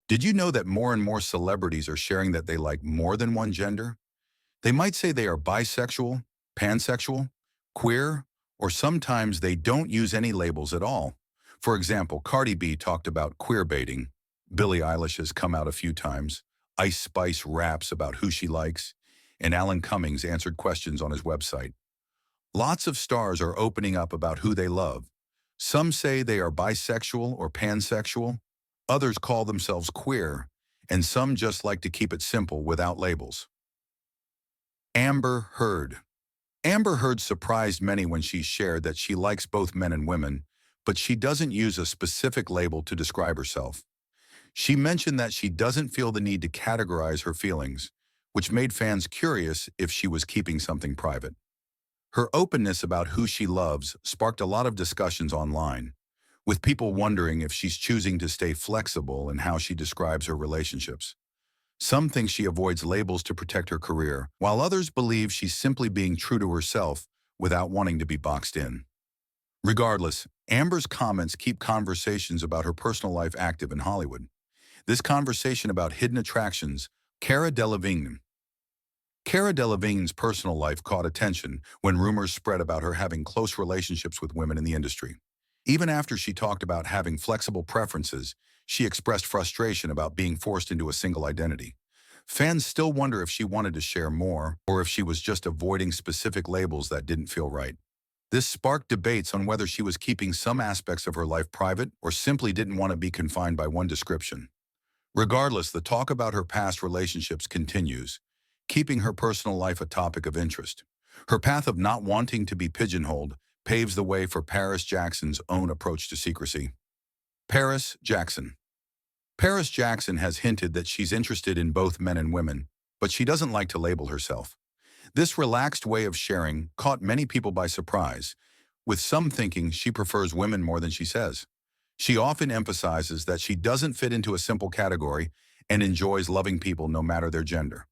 Did you know that more and more celebrities are sharing that they like more than one gender? They might say they are bisexual, pansexual, queer, or sometimes they don't use any labels at all. For example, Cardi B talked about queer baiting. Billie Eilish has come out a few times. Ice Spice raps about who she likes. And Alan Cummings answered questions on his website. Lots of stars are opening up about who they love. Some say they are bisexual or pansexual. Others call themselves queer. And some just like to keep it simple without labels. Amber Heard. Amber Heard surprised many when she shared that she likes both men and women, but she doesn't use a specific label to describe herself. She mentioned that she doesn't feel the need to categorize her feelings, which made fans curious if she was keeping something private. Her openness about who she loves sparked a lot of discussions online, with people wondering if she's choosing to stay flexible in how she describes her relationships. Some think she avoids labels to protect her career, while others believe she's simply being true to herself without wanting to be boxed in. Regardless, Amber's comments keep conversations about her personal life active in Hollywood. This conversation about hidden attractions, Cara Delevingne. Cara Delevingne's personal life caught attention when rumors spread about her having close relationships with women in the industry. Even after she talked about having flexible preferences, she expressed frustration about being forced into a single identity. Fans still wonder if she wanted to share more or if she was just avoiding specific labels that didn't feel right. This sparked debates on whether she was keeping some aspects of her life private or simply didn't want to be confined by one description. Regardless, the talk about her past relationships continues, keeping her personal life a topic of interest. Her path of not wanting to be pigeonholed paves the way for Paris Jackson's own approach to secrecy. Paris Jackson. Paris Jackson has hinted that she's interested in both men and women, but she doesn't like to label herself. This relaxed way of sharing caught many people by surprise, with some thinking she prefers women more than she says. She often emphasizes that she doesn't fit into a simple category and enjoys loving people no matter their gender.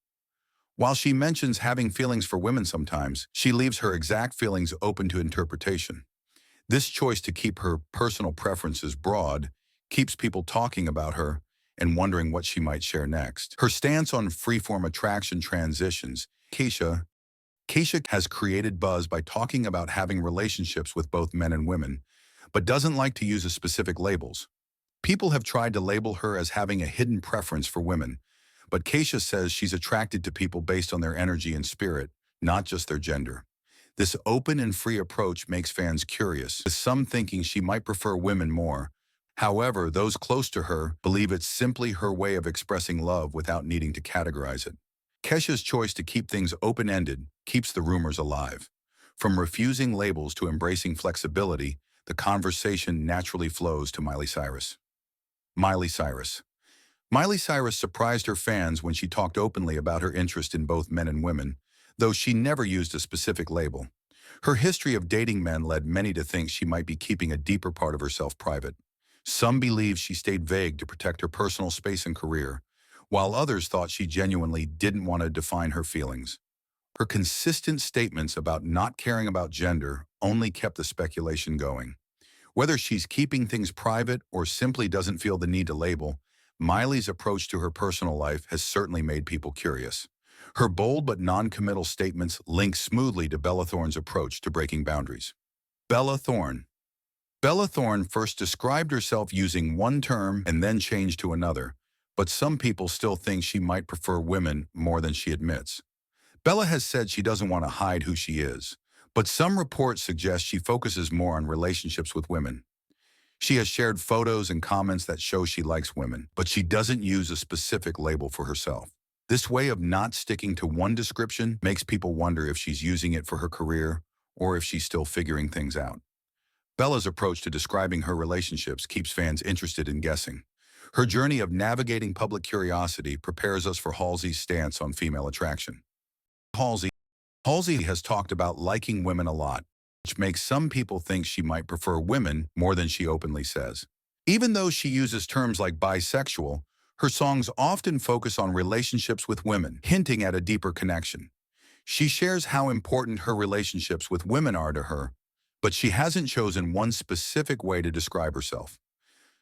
While she mentions having feelings for women sometimes, she leaves her exact feelings open to interpretation. This choice to keep her personal preferences broad keeps people talking about her and wondering what she might share next. Her stance on freeform attraction transitions. Kesha has created buzz by talking about having relationships with both men and women, but doesn't like to use specific labels. People have tried to label her as having a hidden preference for women, but Kesha says she's attracted to people based on their energy and spirit, not just their gender. This open and free approach makes fans curious, with some thinking she might prefer women more. However, those close to her believe it's simply her way of expressing love without needing to categorize it. Kesha's choice to keep things open-ended keeps the rumors alive. From refusing labels to embracing flexibility, the conversation naturally flows to Miley Cyrus. Miley Cyrus. Miley Cyrus surprised her fans when she talked openly about her interest in both men and women, though she never used a specific label. Her history of dating men led many to think she might be keeping a deeper part of herself private. Some believe she stayed vague to protect her personal space and career, while others thought she genuinely didn't want to define her feelings. Her consistent statements about not caring about gender only kept the speculation going. Whether she's keeping things private or simply doesn't feel the need to label, Miley's approach to her personal life has certainly made people curious. Her bold but non-committal statements link smoothly to Bella Thorne's approach to breaking boundaries. Bella Thorne. Bella Thorne first described herself using one term and then changed to another, but some people still think she might prefer women more than she admits. Bella has said she doesn't want to hide who she is, but some reports suggest she focuses more on relationships with women. She has shared photos and comments that show she likes women, but she doesn't use a specific label for herself. This way of not sticking to one description makes people wonder if she's using it for her career or if she's still figuring things out. Bella's approach to describing her relationships keeps fans interested in guessing. Her journey of navigating public curiosity prepares us for Halsey's stance on female attraction. Halsey has talked about liking women a lot, which makes some people think she might prefer women more than she openly says. Even though she uses terms like bisexual, her songs often focus on relationships with women, hinting at a deeper connection. She shares how important her relationships with women are to her, but she hasn't chosen one specific way to describe herself.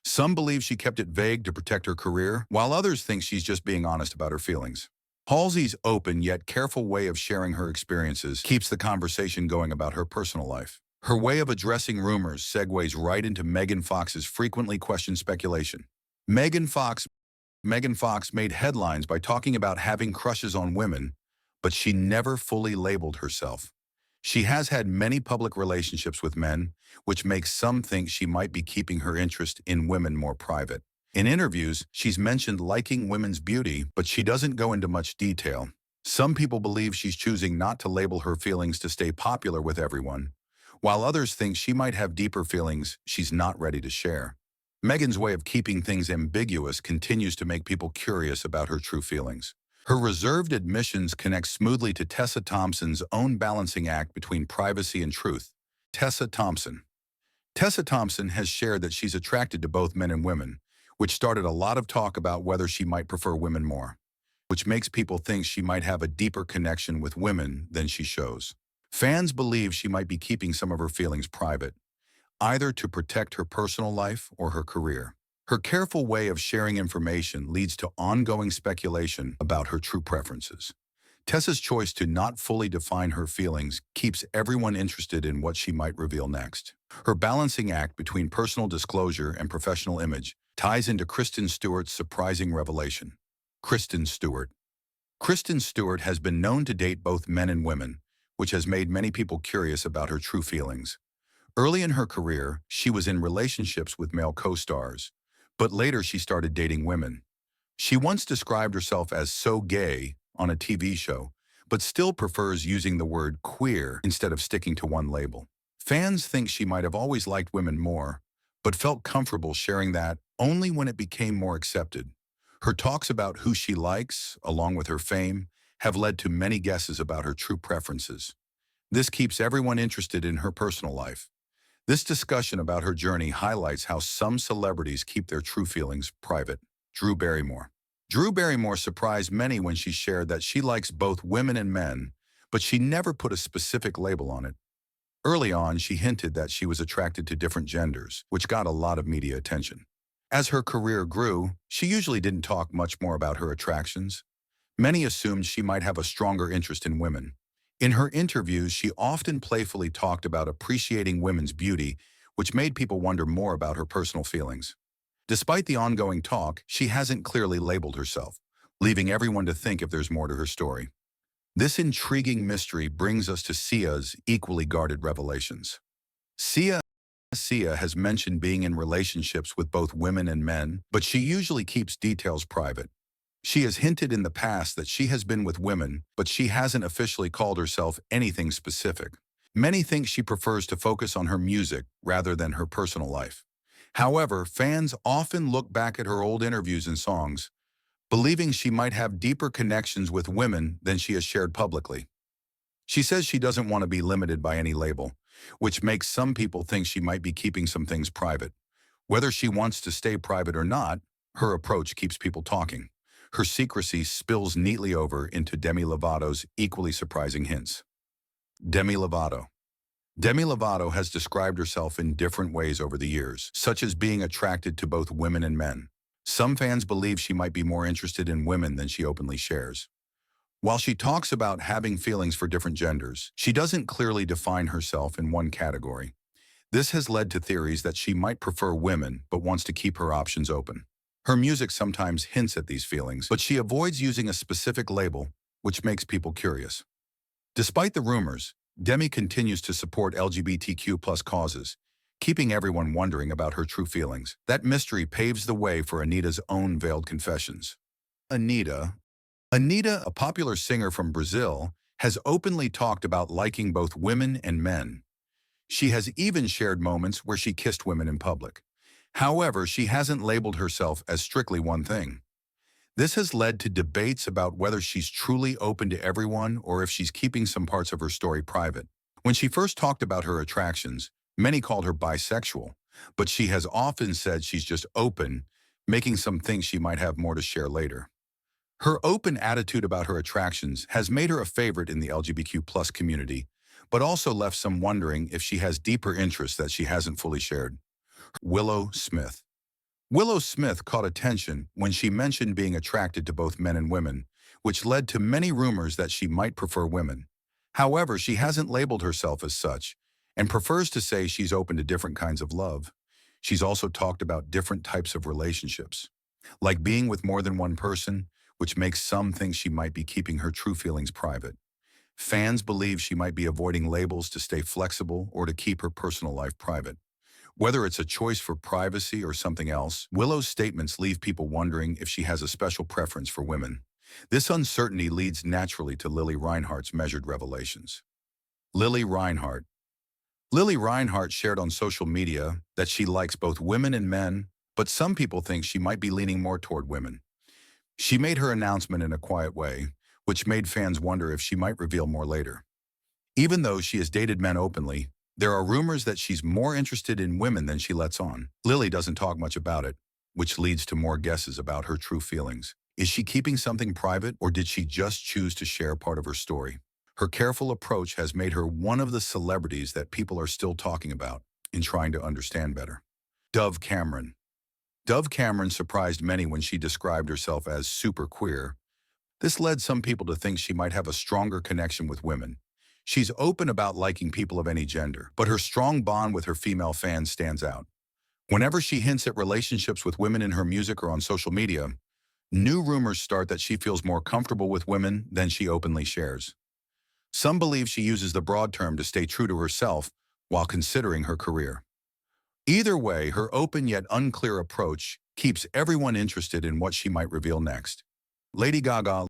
Some believe she kept it vague to protect her career, while others think she's just being honest about her feelings. Halsey's open yet careful way of sharing her experiences keeps the conversation going about her personal life. Her way of addressing rumors segues right into Megan Fox's frequently questioned speculation. Megan Fox made headlines by talking about having crushes on women, but she never fully labeled herself. She has had many public relationships with men, which makes some think she might be keeping her interest in women more private. In interviews, she's mentioned liking women's beauty, but she doesn't go into much detail. Some people believe she's choosing not to label her feelings to stay popular with everyone, while others think she might have deeper feelings she's not ready to share. Megan's way of keeping things ambiguous continues to make people curious about her true feelings. Her reserved admissions connect smoothly to Tessa Thompson's own balancing act between privacy and truth. Tessa Thompson. Tessa Thompson has shared that she's attracted to both men and women, which started a lot of talk about whether she might prefer women more, which makes people think she might have a deeper connection with women than she shows. Fans believe she might be keeping some of her feelings private, either to protect her personal life or her career. Her careful way of sharing information leads to ongoing speculation about her true preferences. Tessa's choice to not fully define her feelings keeps everyone interested in what she might reveal next. Her balancing act between personal disclosure and professional image ties into Kristen Stewart's surprising revelation. Kristen Stewart. Kristen Stewart has been known to date both men and women, which has made many people curious about her true feelings. Early in her career, she was in relationships with male co-stars, but later she started dating women. She once described herself as so gay on a TV show, but still prefers using the word queer instead of sticking to one label. Fans think she might have always liked women more, but felt comfortable sharing that only when it became more accepted. Her talks about who she likes, along with her fame, have led to many guesses about her true preferences. This keeps everyone interested in her personal life. This discussion about her journey highlights how some celebrities keep their true feelings private. Drew Barrymore. Drew Barrymore surprised many when she shared that she likes both women and men, but she never put a specific label on it. Early on, she hinted that she was attracted to different genders, which got a lot of media attention. As her career grew, she usually didn't talk much more about her attractions. Many assumed she might have a stronger interest in women. In her interviews, she often playfully talked about appreciating women's beauty, which made people wonder more about her personal feelings. Despite the ongoing talk, she hasn't clearly labeled herself, leaving everyone to think if there's more to her story. This intriguing mystery brings us to Sia's equally guarded revelations. Sia has mentioned being in relationships with both women and men, but she usually keeps details private. She has hinted in the past that she has been with women, but she hasn't officially called herself anything specific. Many think she prefers to focus on her music rather than her personal life. However, fans often look back at her old interviews and songs, believing she might have deeper connections with women than she has shared publicly. She says she doesn't want to be limited by any label, which makes some people think she might be keeping some things private. Whether she wants to stay private or not, her approach keeps people talking. Her secrecy spills neatly over into Demi Lovato's equally surprising hints. Demi Lovato. Demi Lovato has described herself in different ways over the years, such as being attracted to both women and men. Some fans believe she might be more interested in women than she openly shares. While she talks about having feelings for different genders, she doesn't clearly define herself in one category. This has led to theories that she might prefer women but wants to keep her options open. Her music sometimes hints at these feelings, but she avoids using a specific label, which makes people curious. Despite the rumors, Demi continues to support LGBTQ+ causes, keeping everyone wondering about her true feelings. That mystery paves the way for Anita's own veiled confessions. Anita, a popular singer from Brazil, has openly talked about liking both women and men. She has even shared moments where she kissed women in public. However, she hasn't labeled herself as strictly one thing. This has led to debates about whether she's truly open to everyone or if she's keeping some parts of her story private. When she first talked about her attractions, many called her bisexual, but she has often said she's just open, making some think she might have more to share later. Her open attitude about her attractions has made her a favorite in the LGBTQ+ community, but also left some wondering if she has deeper interests that she hasn't fully shared. Willow Smith. Willow Smith caught attention when she mentioned being attracted to both men and women, which led to many rumors that she might prefer women. However, she hasn't labeled herself as such and prefers to say she's open to different kinds of love. She's also talked about different types of relationships, like being with more than one person, which makes some think she might be keeping her true feelings private. Fans believe she might be avoiding labels to stay flexible or to keep her personal life private. Whether it's a choice for privacy or something else, Willow's statements leave people wondering if she has a special preference for women. This uncertainty leads naturally to Lili Reinhardt's measured revelations. Lili Reinhardt. Lili Reinhardt shared on social media that she likes both women and men, but some people think she might be leaning more toward women. She made her announcement in a quiet way, which made fans wonder if she might reveal more later. Even though she has dated men openly, there are rumors that she's more interested in women than she lets on. Lili doesn't talk much about it, which leads to more guesses about her true feelings. Is she keeping something private, or did she just choose to share part of her story? Her careful approach has made her one of the celebrities that people are still talking about in trying to understand better. Dove Cameron. Dove Cameron surprised many when she described herself as super queer. This led some people to think she might have a stronger connection with women. She's open about liking people of any gender, but her strong bond with her female fans stands out. Whenever she hints at relationships with women in her music or on social media, new rumors start that she feels more comfortable with women than she openly shares. Some believe she uses the broad term to stay true to herself while considering her career. Either way, her open yet unclear approach keeps everyone interested in what she might reveal next. Lady Gaga.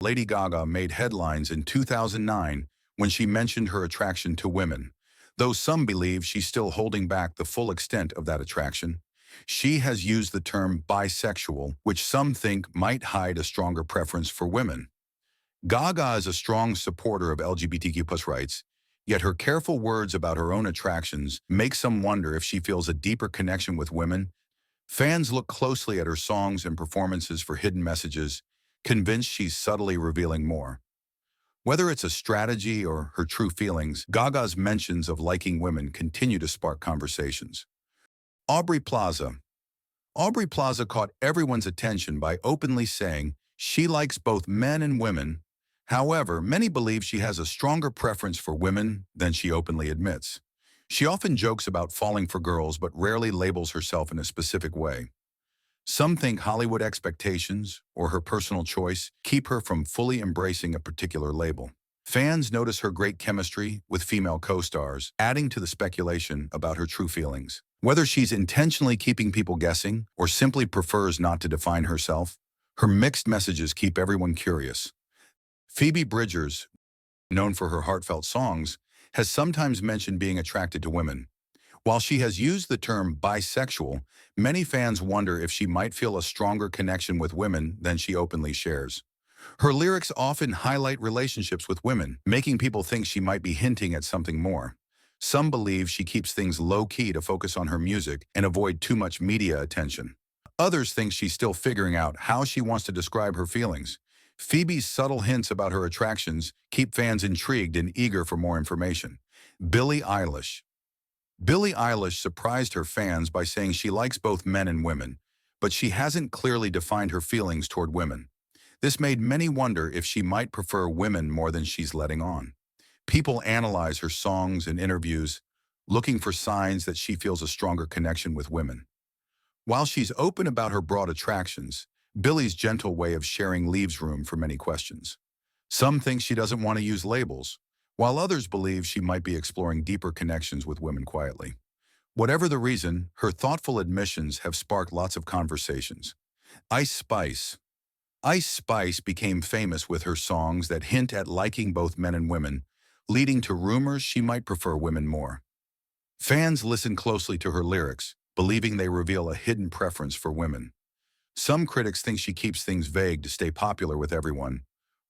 Lady Gaga made headlines in 2009 when she mentioned her attraction to women. Though some believe she's still holding back the full extent of that attraction, she has used the term bisexual, which some think might hide a stronger preference for women. Gaga is a strong supporter of LGBTQ+ rights, yet her careful words about her own attractions make some wonder if she feels a deeper connection with women. Fans look closely at her songs and performances for hidden messages, convinced she's subtly revealing more. Whether it's a strategy or her true feelings, Gaga's mentions of liking women continue to spark conversations. Aubrey Plaza. Aubrey Plaza caught everyone's attention by openly saying she likes both men and women. However, many believe she has a stronger preference for women than she openly admits. She often jokes about falling for girls but rarely labels herself in a specific way. Some think Hollywood expectations or her personal choice keep her from fully embracing a particular label. Fans notice her great chemistry with female co-stars, adding to the speculation about her true feelings. Whether she's intentionally keeping people guessing or simply prefers not to define herself, her mixed messages keep everyone curious. Phoebe Bridgers, known for her heartfelt songs, has sometimes mentioned being attracted to women. While she has used the term bisexual, many fans wonder if she might feel a stronger connection with women than she openly shares. Her lyrics often highlight relationships with women, making people think she might be hinting at something more. Some believe she keeps things low-key to focus on her music and avoid too much media attention. Others think she's still figuring out how she wants to describe her feelings. Phoebe's subtle hints about her attractions keep fans intrigued and eager for more information. Billie Eilish. Billie Eilish surprised her fans by saying she likes both men and women, but she hasn't clearly defined her feelings toward women. This made many wonder if she might prefer women more than she's letting on. People analyze her songs and interviews, looking for signs that she feels a stronger connection with women. While she's open about her broad attractions, Billie's gentle way of sharing leaves room for many questions. Some think she doesn't want to use labels, while others believe she might be exploring deeper connections with women quietly. Whatever the reason, her thoughtful admissions have sparked lots of conversations. Ice Spice. Ice Spice became famous with her songs that hint at liking both men and women, leading to rumors she might prefer women more. Fans listen closely to her lyrics, believing they reveal a hidden preference for women. Some critics think she keeps things vague to stay popular with everyone.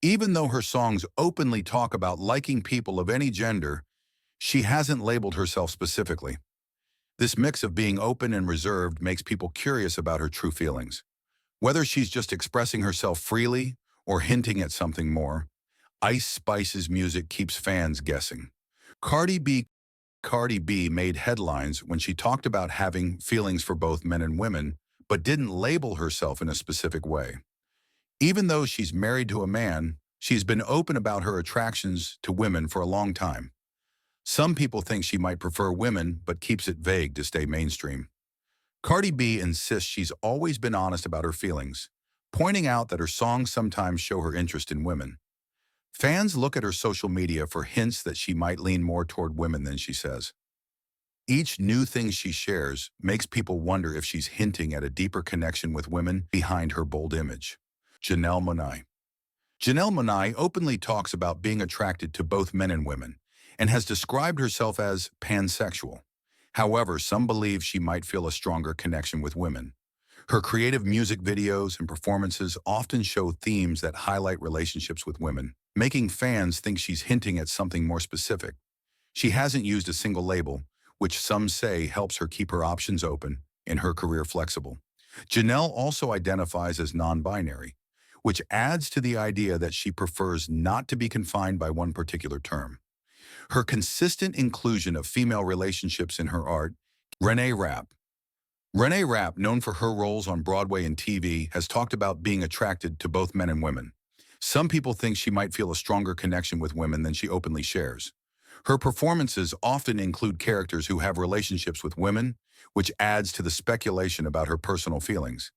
Even though her songs openly talk about liking people of any gender, she hasn't labeled herself specifically. This mix of being open and reserved makes people curious about her true feelings. Whether she's just expressing herself freely or hinting at something more, Ice Spice's music keeps fans guessing. Cardi B. Cardi B made headlines when she talked about having feelings for both men and women, but didn't label herself in a specific way. Even though she's married to a man, she's been open about her attractions to women for a long time. Some people think she might prefer women, but keeps it vague to stay mainstream. Cardi B insists she's always been honest about her feelings, pointing out that her songs sometimes show her interest in women. Fans look at her social media for hints that she might lean more toward women than she says. Each new thing she shares makes people wonder if she's hinting at a deeper connection with women behind her bold image. Janelle Monae. Janelle Monae openly talks about being attracted to both men and women, and has described herself as pansexual. However, some believe she might feel a stronger connection with women. Her creative music videos and performances often show themes that highlight relationships with women, making fans think she's hinting at something more specific. She hasn't used a single label, which some say helps her keep her options open and her career flexible. Janelle also identifies as non-binary, which adds to the idea that she prefers not to be confined by one particular term. Her consistent inclusion of female relationships in her art. Renee Rapp. Renee Rapp, known for her roles on Broadway and TV, has talked about being attracted to both men and women. Some people think she might feel a stronger connection with women than she openly shares. Her performances often include characters who have relationships with women, which adds to the speculation about her personal feelings.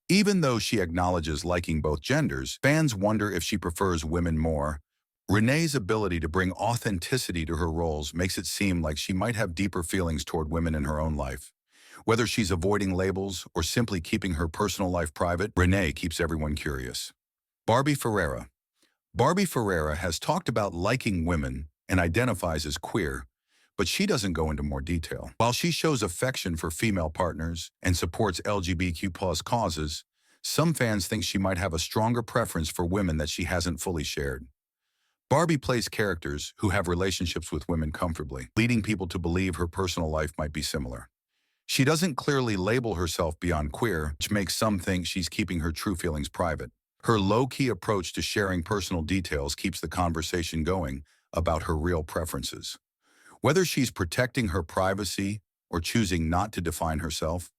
Even though she acknowledges liking both genders, fans wonder if she prefers women more. Renee's ability to bring authenticity to her roles makes it seem like she might have deeper feelings toward women in her own life. Whether she's avoiding labels or simply keeping her personal life private, Renee keeps everyone curious. Barbie Ferrera. Barbie Ferrera has talked about liking women and identifies as queer, but she doesn't go into more detail. While she shows affection for female partners and supports LGBTQ+ causes, some fans think she might have a stronger preference for women that she hasn't fully shared. Barbie plays characters who have relationships with women comfortably, leading people to believe her personal life might be similar. She doesn't clearly label herself beyond queer, which makes some think she's keeping her true feelings private. Her low-key approach to sharing personal details keeps the conversation going about her real preferences. Whether she's protecting her privacy or choosing not to define herself,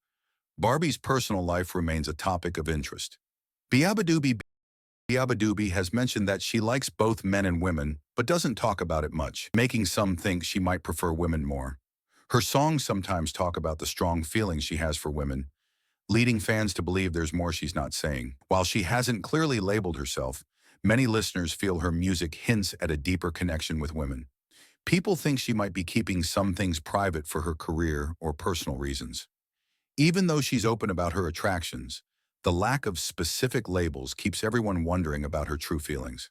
Barbie's personal life remains a topic of interest. Babadook has mentioned that she likes both men and women, but doesn't talk about it much, making some think she might prefer women more. Her songs sometimes talk about the strong feelings she has for women, leading fans to believe there's more she's not saying. While she hasn't clearly labeled herself, many listeners feel her music hints at a deeper connection with women. People think she might be keeping some things private for her career or personal reasons. Even though she's open about her attractions, the lack of specific labels keeps everyone wondering about her true feelings.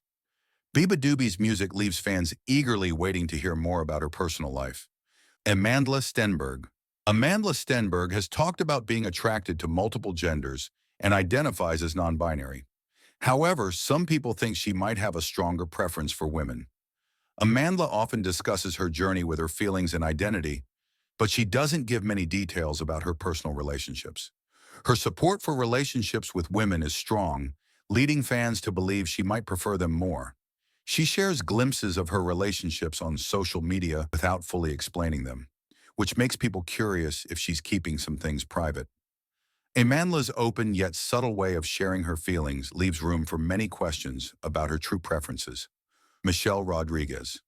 Babadook's music leaves fans eagerly waiting to hear more about her personal life. Amandla Stenberg. Amandla Stenberg has talked about being attracted to multiple genders and identifies as non-binary. However, some people think she might have a stronger preference for women. Amandla often discusses her journey with her feelings and identity, but she doesn't give many details about her personal relationships. Her support for relationships with women is strong, leading fans to believe she might prefer them more. She shares glimpses of her relationships on social media without fully explaining them, which makes people curious if she's keeping some things private. Amandla's open yet subtle way of sharing her feelings leaves room for many questions about her true preferences. Michelle Rodriguez.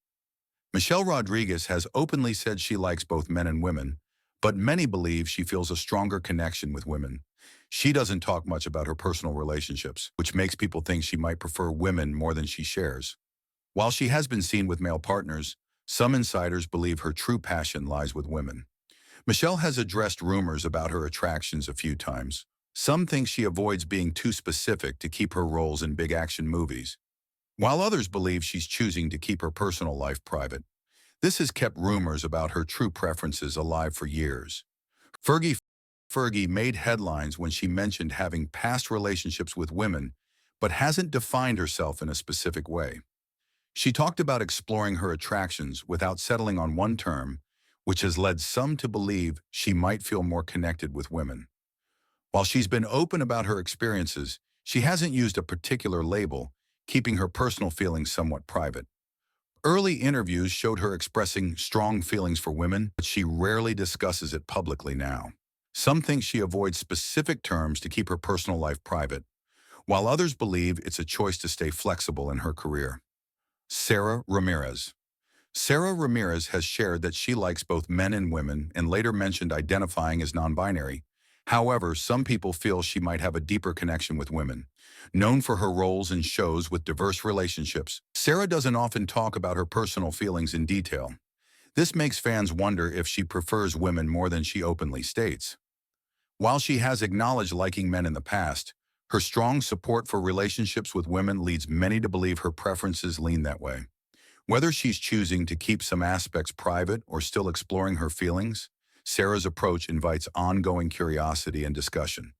Michelle Rodriguez has openly said she likes both men and women, but many believe she feels a stronger connection with women. She doesn't talk much about her personal relationships, which makes people think she might prefer women more than she shares. While she has been seen with male partners, some insiders believe her true passion lies with women. Michelle has addressed rumors about her attractions a few times. Some think she avoids being too specific to keep her roles in big action movies, while others believe she's choosing to keep her personal life private. This has kept rumors about her true preferences alive for years. Fergie made headlines when she mentioned having past relationships with women, but hasn't defined herself in a specific way. She talked about exploring her attractions without settling on one term, which has led some to believe she might feel more connected with women. While she's been open about her experiences, she hasn't used a particular label, keeping her personal feelings somewhat private. Early interviews showed her expressing strong feelings for women, but she rarely discusses it publicly now. Some think she avoids specific terms to keep her personal life private, while others believe it's a choice to stay flexible in her career. Sarah Ramirez. Sarah Ramirez has shared that she likes both men and women and later mentioned identifying as non-binary. However, some people feel she might have a deeper connection with women. Known for her roles in shows with diverse relationships, Sarah doesn't often talk about her personal feelings in detail. This makes fans wonder if she prefers women more than she openly states. While she has acknowledged liking men in the past, her strong support for relationships with women leads many to believe her preferences lean that way. Whether she's choosing to keep some aspects private or still exploring her feelings, Sarah's approach invites ongoing curiosity and discussion.